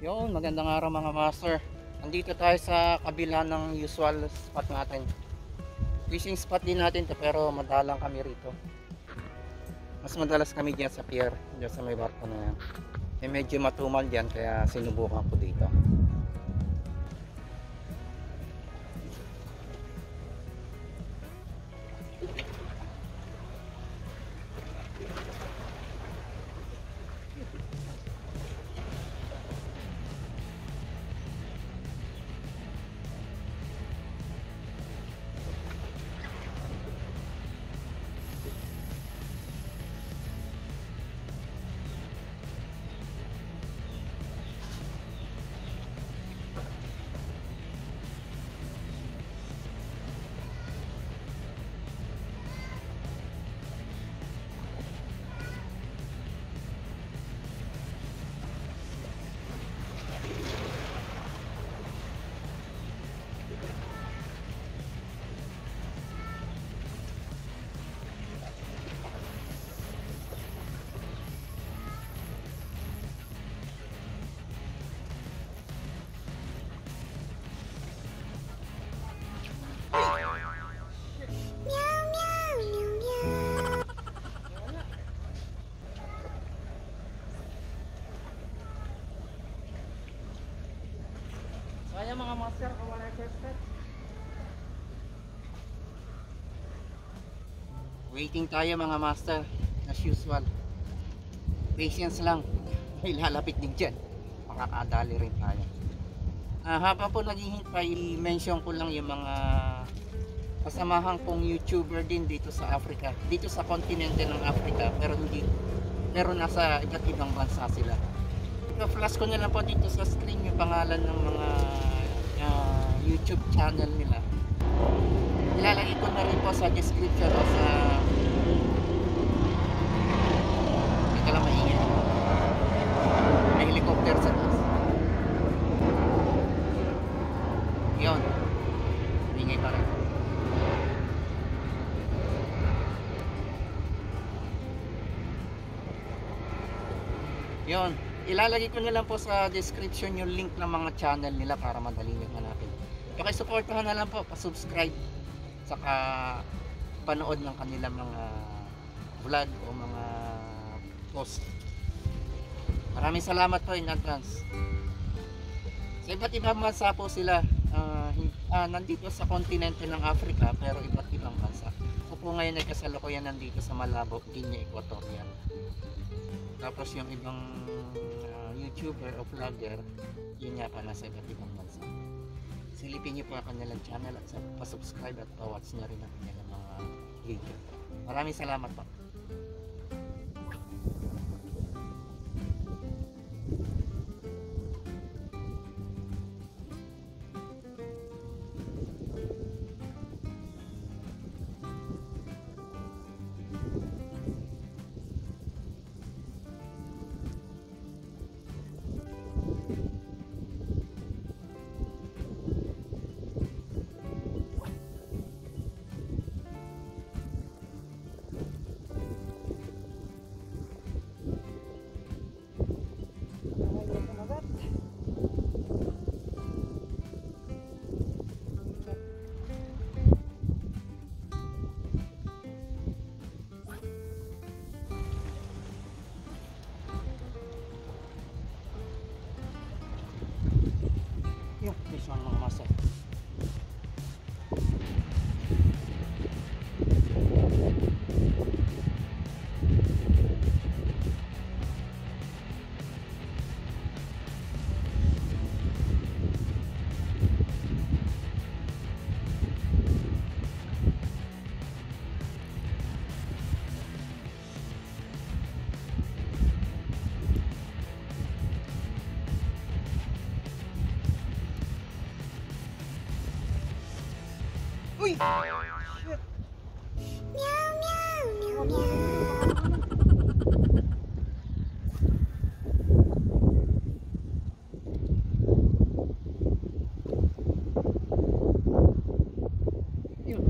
Yun, magandang araw mga master. Nandito tayo sa kabila ng usual spot natin. Fishing spot din natin to, pero madalang kami rito. Mas madalas kami dyan sa pier, dyan sa may barko na yan. Medyo matumal dyan, kaya sinubukan ko dito. So ayan mga master, kawala tested. Waiting tayo mga master, as usual. Patience lang, may lalapit din dyan. Makakadali rin tayo. Habang po naghihintay, mention ko lang yung mga kasamahan kong YouTuber din dito sa Africa, dito sa kontinente ng Africa, pero nasa iba't ibang bansa sila. Flash ko na lang po dito sa screen yung pangalan ng mga YouTube channel nila. Ilalagay ko na rin po sa description o sa ito lang maingay. May helicopter sa taas. Yun, maingay pa rin. Yun, ilalagay ko na lang po sa description yung link ng mga channel nila para madali nyo hanapin. Pakisuportahan na lang po, pasubscribe, saka panood ng kanilang mga vlog o mga post. Maraming salamat po in advance. Sa iba't ibang bansa po sila, nandito sa kontinente ng Africa, pero iba't ibang bansa. Ako po ngayon ay kasalukuyan nandito sa Malabo, Guinea Equatorial. Tapos yung ibang YouTuber o vlogger, yun nga pa nasa iba't ibang bansa. Silipin niyo po ang kanilang channel at pa-subscribe at pa-watch na rin ang kanilang mga video. Maraming salamat po. Yung fish on mga master. Uy! Shit! Meow, meow, meow, meow. Yun.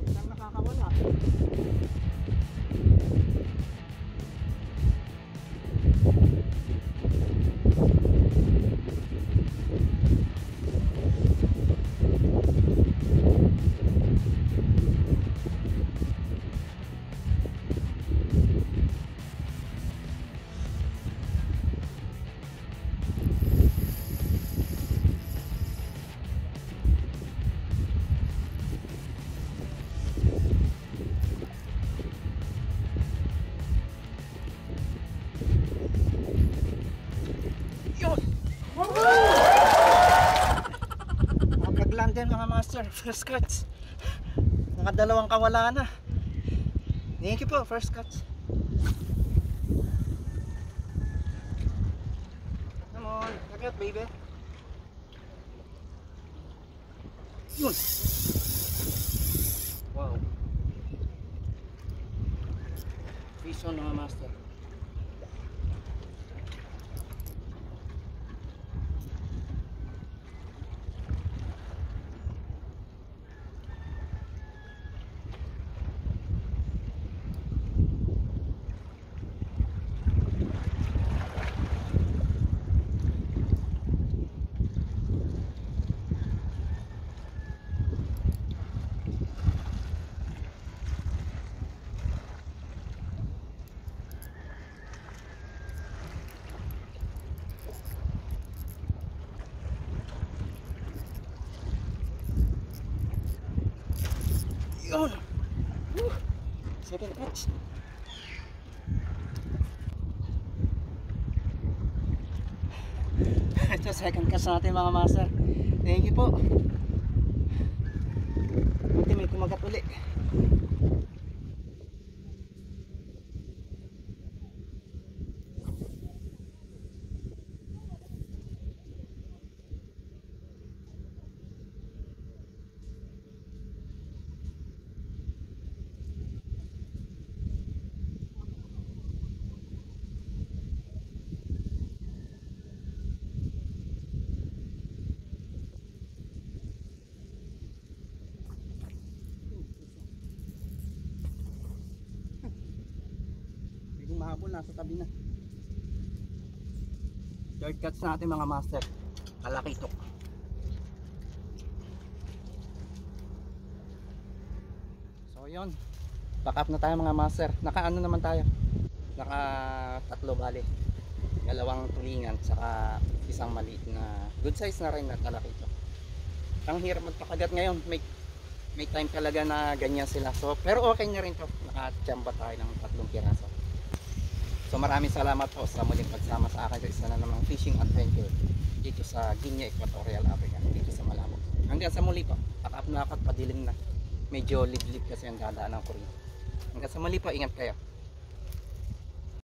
Saan nakakawala? master, first cuts. Nakadalawang kawala na. Thank you po, first cuts. Come on, agad baby. Yun. Wow. Fish on mga master. Yun. Woo. Second catch. Ito second catch natin mga master. Thank you po. Buti may kumagat uli. Mahabol, nasa tabi na. Third cuts natin mga master. Kalaki ito. So yun, pack up na tayo mga master. Naka ano naman tayo, naka tatlo bali, dalawang tulingan saka isang maliit na good size na rin na kalaki ito. Ang hirap magpakagat ngayon, may time talaga na ganyan sila. So pero okay na rin to, nakachamba tayo ng 3 piraso. So maraming salamat po sa muling pagsama sa akin sa isa na namang fishing adventure dito sa Guinea, Equatorial Africa, dito sa Malabo. Hanggang sa muli po, pack up na ako at padilim na. Medyo liblib kasi ang dadaan ng kuryente. Hanggang sa muli po, ingat kayo.